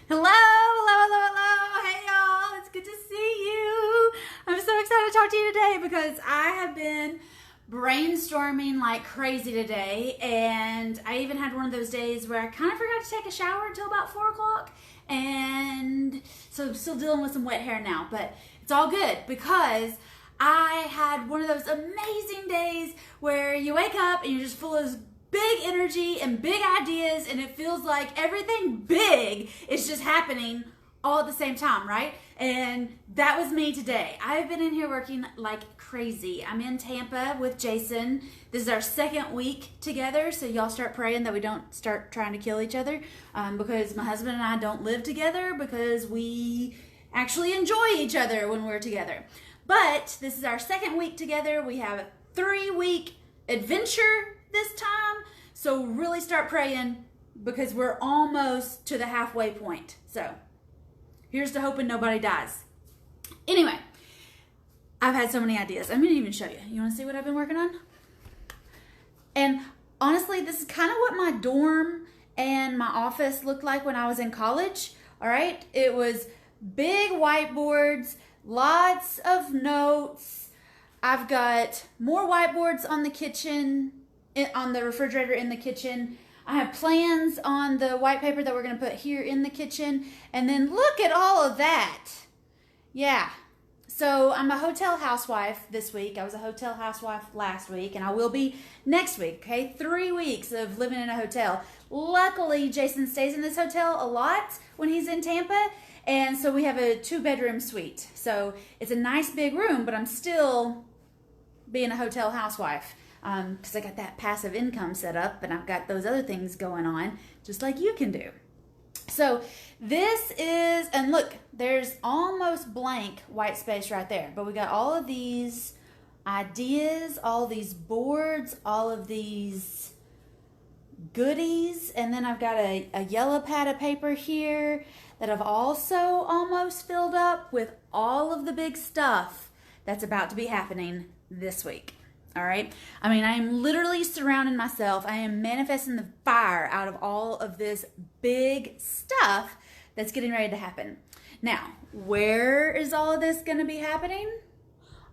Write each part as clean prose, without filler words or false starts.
Hello, hello, hello, hello. Hey, y'all. It's good to see you. I'm so excited to talk to you today because I have been brainstorming like crazy today. And I even had one of those days where I kind of forgot to take a shower until about 4 o'clock. And so I'm still dealing with some wet hair now. But it's all good because I had one of those amazing days where you wake up and you're just full of big energy and big ideas, and it feels like everything big is just happening all at the same time, right? And that was me today. I've been in here working like crazy. I'm in Tampa with Jason. This is our second week together, so y'all start praying that we don't start trying to kill each other, because my husband and I don't live together because we actually enjoy each other when we're together. But this is our second week together. We have a 3-week adventure this time, so really start praying because we're almost to the halfway point. So here's to hoping nobody dies. Anyway, I've had so many ideas. I'm gonna even show you. You want to see what I've been working on? And honestly, this is kind of what my dorm and my office looked like when I was in college. All right, it was big whiteboards, lots of notes. I've got more whiteboards on the kitchen, on the refrigerator in the kitchen. I have plans on the white paper that we're going to put here in the kitchen. And then look at all of that. Yeah. So I'm a hotel housewife this week. I was a hotel housewife last week, and I will be next week, okay? 3 weeks of living in a hotel. Luckily, Jason stays in this hotel a lot when he's in Tampa. And so we have a 2-bedroom suite. So it's a nice big room, but I'm still being a hotel housewife because I got that passive income set up and I've got those other things going on just like you can do. So this is, and look, there's almost blank white space right there, but we got all of these ideas, all these boards, all of these goodies, and then I've got a yellow pad of paper here that I've also almost filled up with all of the big stuff that's about to be happening this week. All right. I mean, I am literally surrounding myself. I am manifesting the fire out of all of this big stuff that's getting ready to happen. Now, where is all of this going to be happening?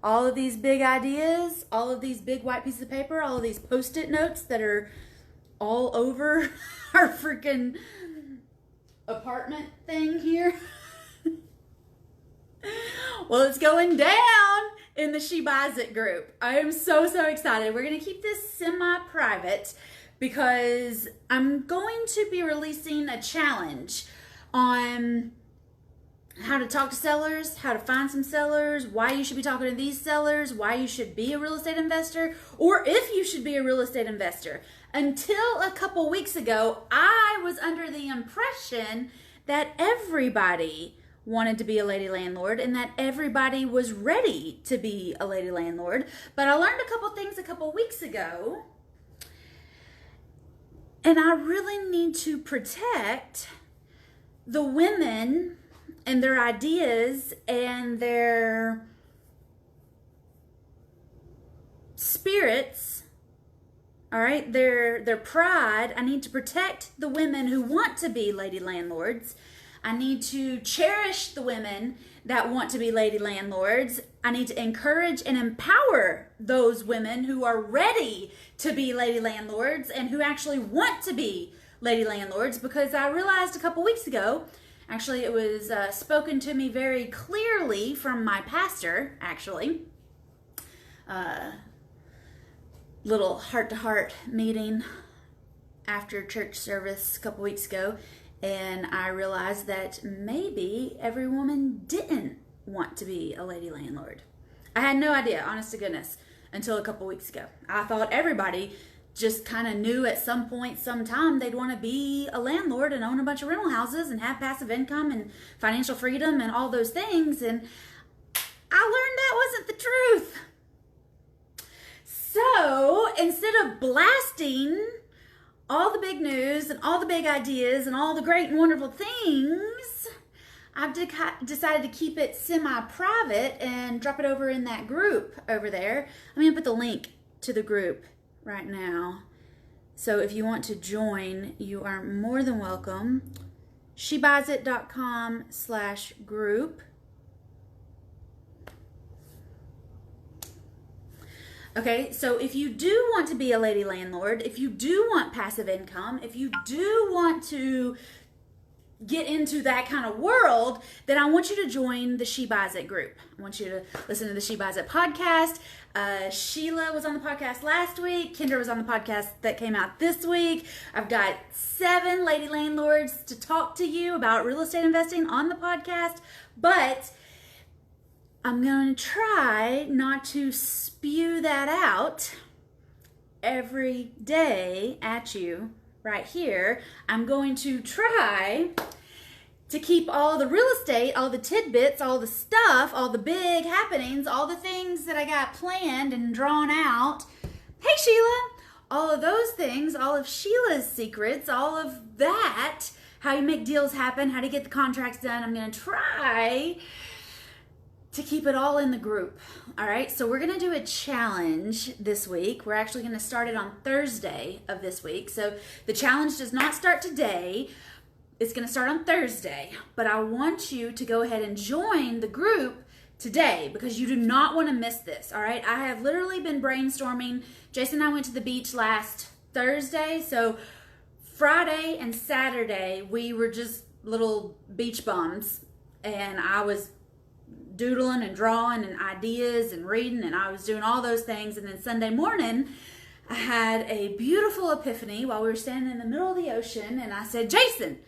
All of these big ideas, all of these big white pieces of paper, all of these Post-it notes that are all over our freaking apartment thing here. Well, it's going down in the She Buys It group. I am so excited. We're going to keep this semi-private because I'm going to be releasing a challenge on how to talk to sellers, how to find some sellers, why you should be talking to these sellers, why you should be a real estate investor, or if you should be a real estate investor. Until a couple weeks ago, I was under the impression that everybody wanted to be a lady landlord and that everybody was ready to be a lady landlord. But I learned a couple things a couple weeks ago, and I really need to protect the women and their ideas and their spirits, all right, their pride. I need to protect the women who want to be lady landlords. I need to cherish the women that want to be lady landlords. I need to encourage and empower those women who are ready to be lady landlords and who actually want to be lady landlords, because I realized a couple weeks ago, actually it was spoken to me very clearly from my pastor, actually. Little heart-to-heart meeting after church service a couple weeks ago. And I realized that maybe every woman didn't want to be a lady landlord. I had no idea, honest to goodness, until a couple weeks ago. I thought everybody just kind of knew at some point, sometime, they'd want to be a landlord and own a bunch of rental houses and have passive income and financial freedom and all those things. And I learned that wasn't the truth. So instead of blasting all the big news and all the big ideas and all the great and wonderful things, I've decided to keep it semi-private and drop it over in that group over there. I'm going to put the link to the group right now. So if you want to join, you are more than welcome. shebuysit.com/group. Okay, so if you do want to be a lady landlord, if you do want passive income, if you do want to get into that kind of world, then I want you to join the She Buys It group. I want you to listen to the She Buys It podcast. Sheila was on the podcast last week. Kendra was on the podcast that came out this week. I've got 7 lady landlords to talk to you about real estate investing on the podcast, but I'm going to try not to spew that out every day at you right here. I'm going to try to keep all the real estate, all the tidbits, all the stuff, all the big happenings, all the things that I got planned and drawn out. Hey, Sheila, all of those things, all of Sheila's secrets, all of that, how you make deals happen, how to get the contracts done. I'm going to try to keep it all in the group. All right, so we're going to do a challenge this week. We're actually going to start it on Thursday of this week. So the challenge does not start today. It's going to start on Thursday, but I want you to go ahead and join the group today because you do not want to miss this. All right, I have literally been brainstorming. Jason and I went to the beach last Thursday, so Friday and Saturday we were just little beach bums, and I was doodling and drawing and ideas and reading, and I was doing all those things. And then Sunday morning I had a beautiful epiphany while we were standing in the middle of the ocean, and I said, Jason,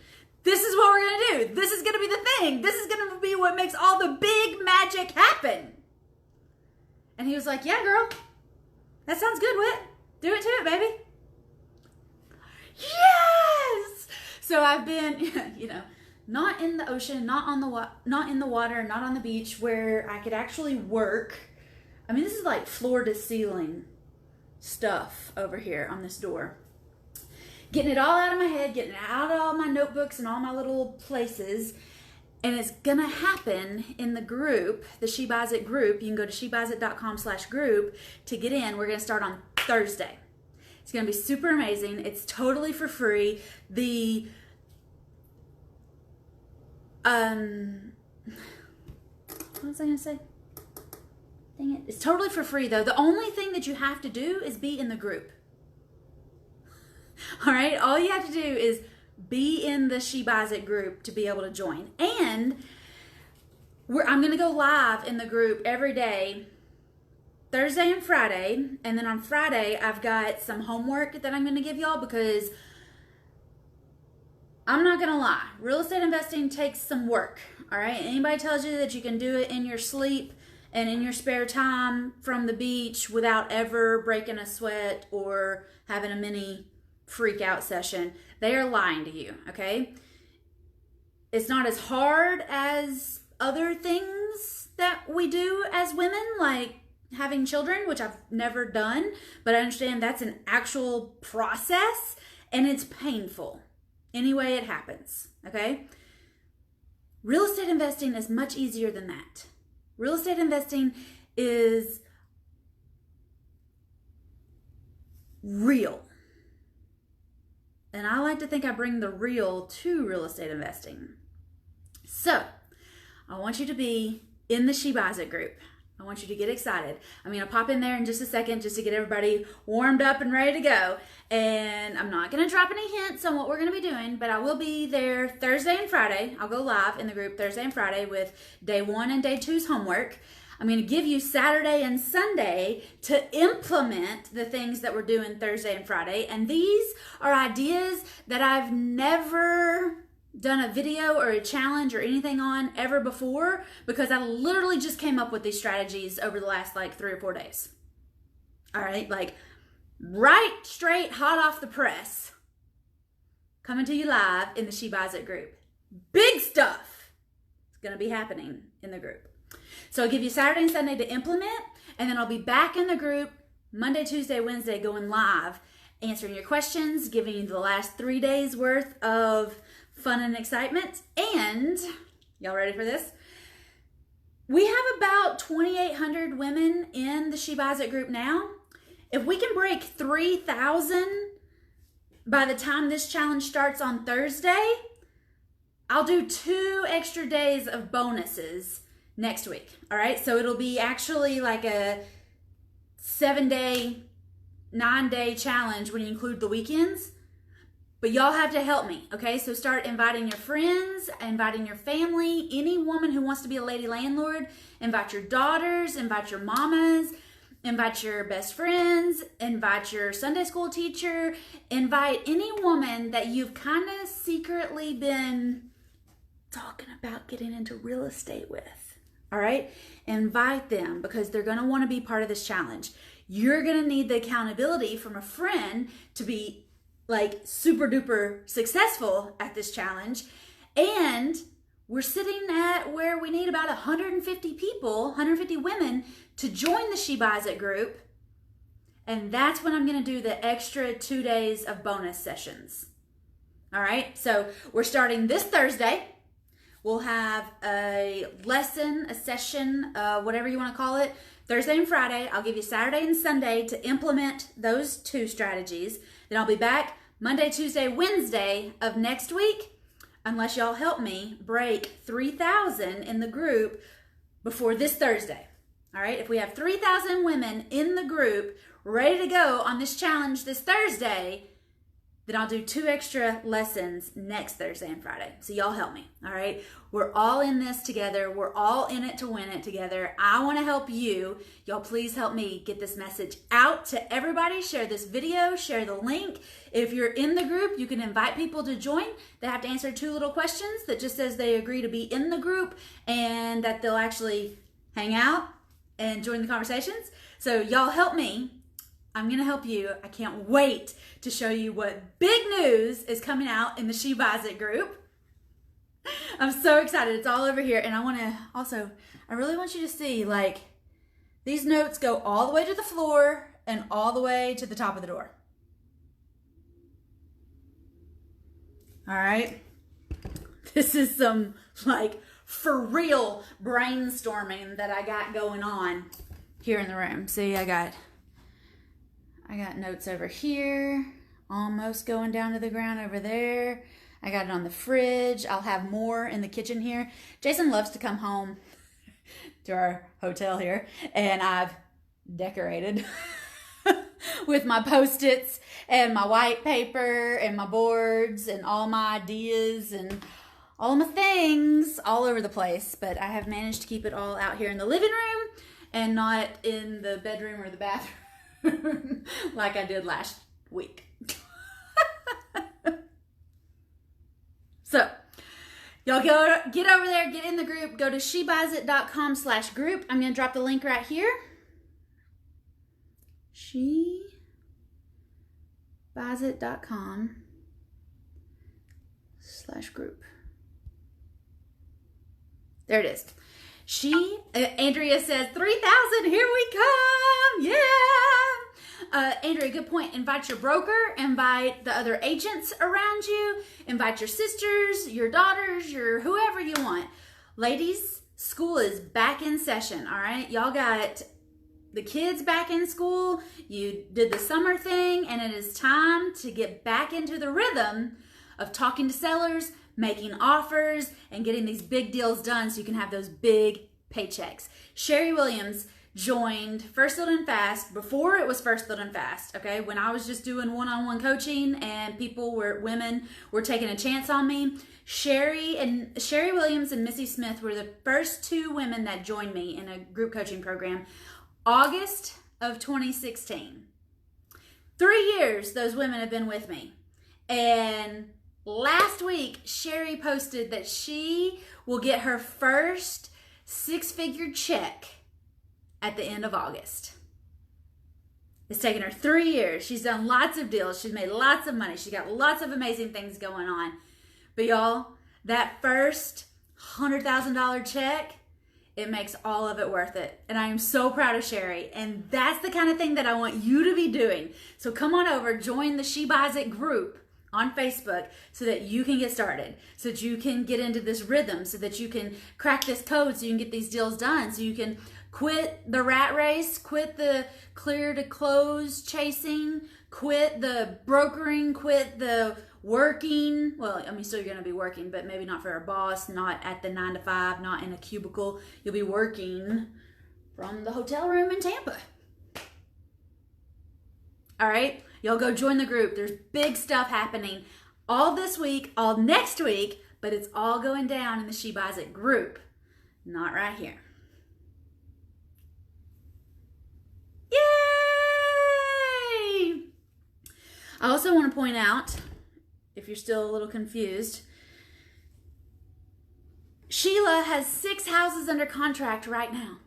this is what we're gonna do. This is gonna be the thing. This is gonna be what makes all the big magic happen. And he was like, yeah, girl, that sounds good, Whit. Do it to it, baby. Yes! So I've been, not in the ocean, not in the water, not on the beach where I could actually work. I mean, this is like floor to ceiling stuff over here on this door. Getting it all out of my head, getting it out of all my notebooks and all my little places. And it's going to happen in the group, the She Buys It group. You can go to shebuysit.com/group to get in. We're going to start on Thursday. It's going to be super amazing. It's totally for free. What was I going to say? Dang it. It's totally for free, though. The only thing that you have to do is be in the group. All right? All you have to do is be in the She Buys It group to be able to join. And I'm going to go live in the group every day, Thursday and Friday. And then on Friday, I've got some homework that I'm going to give y'all because I'm not going to lie. Real estate investing takes some work. All right? Anybody tells you that you can do it in your sleep and in your spare time from the beach without ever breaking a sweat or having a mini freak out session, they are lying to you, okay? It's not as hard as other things that we do as women, like having children, which I've never done, but I understand that's an actual process and it's painful. Anyway, it happens, okay? Real estate investing is much easier than that. Real estate investing is real. And I like to think I bring the real to real estate investing. So, I want you to be in the She Buys It group. I want you to get excited. I'm going to pop in there in just a second just to get everybody warmed up and ready to go. And I'm not going to drop any hints on what we're going to be doing, but I will be there Thursday and Friday. I'll go live in the group Thursday and Friday with day 1 and day 2's homework. I'm going to give you Saturday and Sunday to implement the things that we're doing Thursday and Friday. And these are ideas that I've never done a video or a challenge or anything on ever before because I literally just came up with these strategies over the last 3 or 4 days. All right, right straight hot off the press, coming to you live in the She Buys It group. Big stuff is going to be happening in the group. So I'll give you Saturday and Sunday to implement, and then I'll be back in the group Monday, Tuesday, Wednesday going live, answering your questions, giving you the last 3 days worth of fun and excitement. And y'all ready for this? We have about 2,800 women in the She Buys It group now. If we can break 3,000 by the time this challenge starts on Thursday, I'll do 2 extra days of bonuses next week. All right. So it'll be actually like a 7-day, 9-day challenge when you include the weekends. But y'all have to help me, okay? So start inviting your friends, inviting your family, any woman who wants to be a lady landlord. Invite your daughters, invite your mamas, invite your best friends, invite your Sunday school teacher, invite any woman that you've kind of secretly been talking about getting into real estate with, all right? Invite them because they're going to want to be part of this challenge. You're going to need the accountability from a friend to be like super duper successful at this challenge. And we're sitting at where we need about 150 people, 150 women to join the She Buys It group. And that's when I'm going to do the extra 2 days of bonus sessions. All right. So we're starting this Thursday. We'll have a lesson, a session, whatever you want to call it, Thursday and Friday. I'll give you Saturday and Sunday to implement those 2 strategies. Then I'll be back Monday, Tuesday, Wednesday of next week, unless y'all help me break 3,000 in the group before this Thursday. All right, if we have 3,000 women in the group ready to go on this challenge this Thursday, then I'll do 2 extra lessons next Thursday and Friday. So y'all help me, all right? We're all in this together. We're all in it to win it together. I want to help you. Y'all please help me get this message out to everybody. Share this video, share the link. If you're in the group, you can invite people to join. They have to answer 2 little questions that just says they agree to be in the group and that they'll actually hang out and join the conversations. So y'all help me. I'm going to help you. I can't wait to show you what big news is coming out in the She Buys It group. I'm so excited. It's all over here. And I really want you to see, like, these notes go all the way to the floor and all the way to the top of the door. All right. This is some, like, for real brainstorming that I got going on here in the room. See, I got notes over here, almost going down to the ground over there. I got it on the fridge. I'll have more in the kitchen here. Jason loves to come home to our hotel here, and I've decorated with my Post-its and my white paper and my boards and all my ideas and all my things all over the place. But I have managed to keep it all out here in the living room and not in the bedroom or the bathroom like I did last week. So, y'all get over there, get in the group, go to shebuysit.com/group. I'm going to drop the link right here. shebuysit.com/group. There it is. Andrea says, 3,000, here we come. Yeah. Andrea, good point. Invite your broker, invite the other agents around you, invite your sisters, your daughters, your whoever you want. Ladies, school is back in session, all right? Y'all got the kids back in school. You did the summer thing, and it is time to get back into the rhythm of talking to sellers, making offers, and getting these big deals done so you can have those big paychecks. Sherry Williams joined First Build and Fast before it was First Build and Fast, okay? When I was just doing one-on-one coaching and women were taking a chance on me. Sherry Williams and Missy Smith were the first 2 women that joined me in a group coaching program, August of 2016. 3 years those women have been with me. And last week, Sherry posted that she will get her first 6-figure check at the end of August. It's taken her 3 years. She's done lots of deals. She's made lots of money. She's got lots of amazing things going on. But y'all, that first $100,000 check, it makes all of it worth it. And I am so proud of Sherry. And that's the kind of thing that I want you to be doing. So come on over, join the She Buys It group on Facebook so that you can get started, so that you can get into this rhythm, so that you can crack this code, so you can get these deals done, so you can quit the rat race, quit the clear to close chasing, quit the brokering, quit the working. Well, I mean, still you're going to be working, but maybe not for a boss, not at the 9 to 5, not in a cubicle. You'll be working from the hotel room in Tampa. All right, y'all go join the group. There's big stuff happening all this week, all next week, but it's all going down in the She Buys It group, not right here. Yay! I also want to point out, if you're still a little confused, Sheila has 6 houses under contract right now.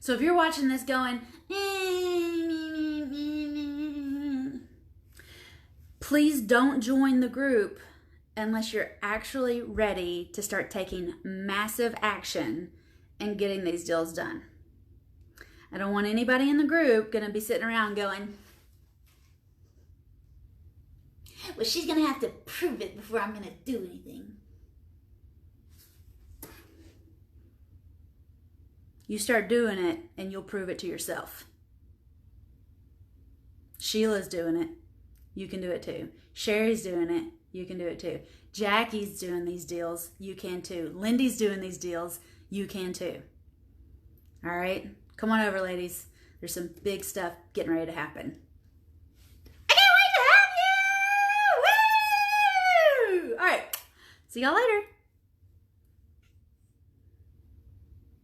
So if you're watching this going, please don't join the group unless you're actually ready to start taking massive action and getting these deals done. I don't want anybody in the group going to be sitting around going, well, she's going to have to prove it before I'm going to do anything. You start doing it and you'll prove it to yourself. Sheila's doing it. You can do it too. Sherry's doing it. You can do it too. Jackie's doing these deals. You can too. Lindy's doing these deals. You can too. All right? Come on over, ladies. There's some big stuff getting ready to happen. I can't wait to have you! Woo! All right. See y'all later.